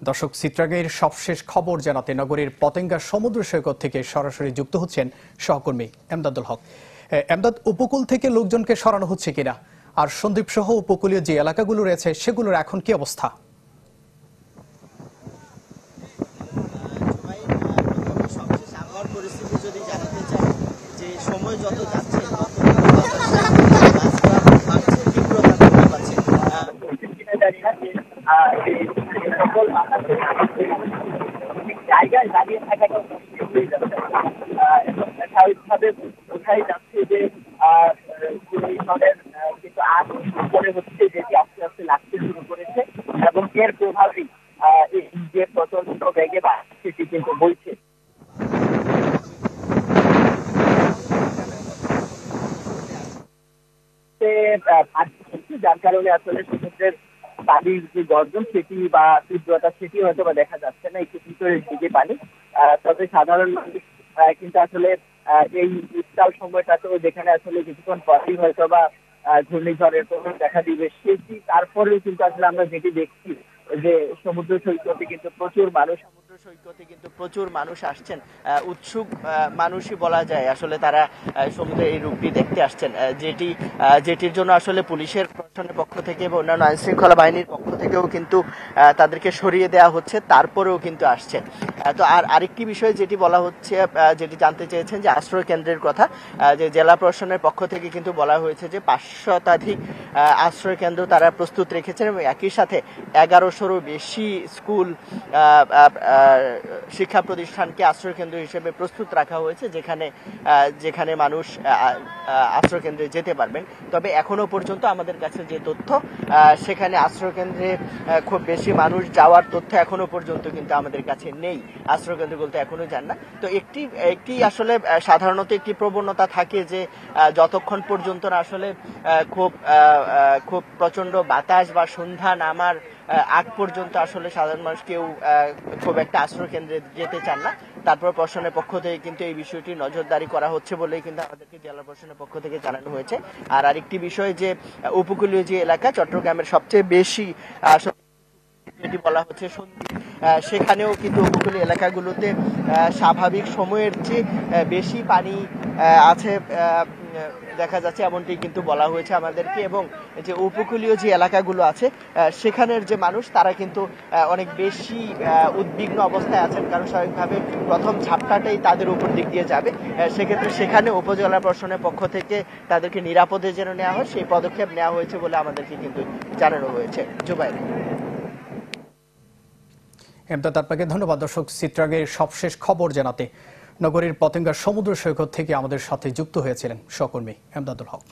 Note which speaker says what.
Speaker 1: দর্শক, চিত্রাগের সবশেষ খবর জানাতে নগরীর পতেঙ্গা সমুদ্র সৈকত থেকে সরাসরি যুক্ত হচ্ছেন সহকর্মী এমদাদুল হক। এমদাদ, উপকূল থেকে লোকজনকে সরানো হচ্ছে কিনা, আর সন্দ্বীপ সহ উপকূলীয় যে এলাকাগুলো রয়েছে সেগুলোর এখন কি অবস্থা?
Speaker 2: পরিস্থিতি যদি জানাতে চাই যে সময় যত যাচ্ছে জায়গায় দাঁড়িয়ে থাকাটা স্বাভাবিকভাবে বোঝাই যাচ্ছে যে কিন্তু আজ মনে হচ্ছে যেটি আস্তে আস্তে লাগতে শুরু করেছে এবং এর প্রভাবই এই যে প্রচন্ড বেগে সেটি কিন্তু বইছে। যার কারণে আসলে সমুদ্রের পানির যে গর্জন সেটি বা তীব্রতা সেটি হয়তো বা দেখা যাচ্ছে না, একটু ভিতরের দিকে পানি। তবে সাধারণ মানুষ কিন্তু আসলে এই উত্তাল সময়টাতেও যেখানে আসলে কিছুক্ষণ পরেই হয়তো বা ঘূর্ণিঝড়ের প্রভাব দেখা দিবে, সেটি তারপরেও কিন্তু আসলে আমরা যেটি দেখছি যে সমুদ্র সৈকতে কিন্তু প্রচুর মানুষ আসছেন, উৎসুক মানুষই বলা যায় আসলে তারা সমুদ্রের এই রূপটি দেখতে আসছেন, যেটির জন্য আসলে পুলিশের প্রশাসনের পক্ষ থেকে বা অন্যান্য আইন শৃঙ্খলা বাহিনীর পক্ষ থেকেও কিন্তু তাদেরকে সরিয়ে দেওয়া হচ্ছে, তারপরেও কিন্তু আসছে। তো আরেকটি বিষয় যেটি বলা হচ্ছে, যেটি জানতে চেয়েছেন যে আশ্রয় কেন্দ্রের কথা, যে জেলা প্রশাসনের পক্ষ থেকে কিন্তু বলা হয়েছে যে 500 আশ্রয় কেন্দ্র তারা প্রস্তুত রেখেছেন এবং একই সাথে 1100-রও বেশি স্কুল শিক্ষা প্রতিষ্ঠানকে আশ্রয় কেন্দ্র হিসেবে প্রস্তুত রাখা হয়েছে, যেখানে মানুষ আশ্রয় কেন্দ্রে যেতে পারবেন। তবে এখনো পর্যন্ত আমাদের কাছে যে তথ্য, সেখানে আশ্রয় কেন্দ্রে খুব বেশি মানুষ যাওয়ার তথ্য এখনো পর্যন্ত কিন্তু আমাদের কাছে নেই। আশ্রয় কেন্দ্র বলতে এখনো যান না। তো একটি আসলে সাধারণত একটি প্রবণতা থাকে যে যতক্ষণ পর্যন্ত না আসলে খুব প্রচন্ড বাতাস বা সন্ধ্যা নামার আগ পর্যন্ত আসলে সাধারণ মানুষ কেউ খুব একটা আশ্রয় কেন্দ্রে যেতে চান না। তারপর প্রশাসনের পক্ষ থেকে কিন্তু এই বিষয়টি নজরদারি করা হচ্ছে বলেই কিন্তু আমাদেরকে জেলা প্রশাসনের পক্ষ থেকে জানানো হয়েছে। আর আরেকটি বিষয় যে উপকূলীয় যে এলাকা চট্টগ্রামের সবচেয়ে বেশি যেটি বলা হচ্ছে সন্দ্বীপ, সেখানেও কিন্তু উপকূলীয় এলাকাগুলোতে স্বাভাবিক সময়ের চেয়ে বেশি পানি আছে দেখা যাচ্ছে, এমনটি কিন্তু বলা হয়েছে আমাদেরকে। এবং যে উপকূলীয় যে এলাকাগুলো আছে সেখানের যে মানুষ তারা কিন্তু অনেক বেশি উদ্বিগ্ন অবস্থায় আছেন, কারণ স্বাভাবিকভাবে প্রথম ঝাপটাটাই তাদের উপর দিক দিয়ে যাবে। সেক্ষেত্রে সেখানে উপজেলা প্রশাসনের পক্ষ থেকে তাদেরকে নিরাপদে যেন নেওয়া হয় সেই পদক্ষেপ নেওয়া হয়েছে বলে আমাদেরকে কিন্তু জানানো হয়েছে। জুবাইর।
Speaker 1: এমদাদ, আপনাকে ধন্যবাদ। দর্শক, চিত্রাগের সবশেষ খবর জানাতে নগরীর পতেঙ্গা সমুদ্র সৈকত থেকে আমাদের সাথে যুক্ত হয়েছিলেন সহকর্মী এমদাদুল হক।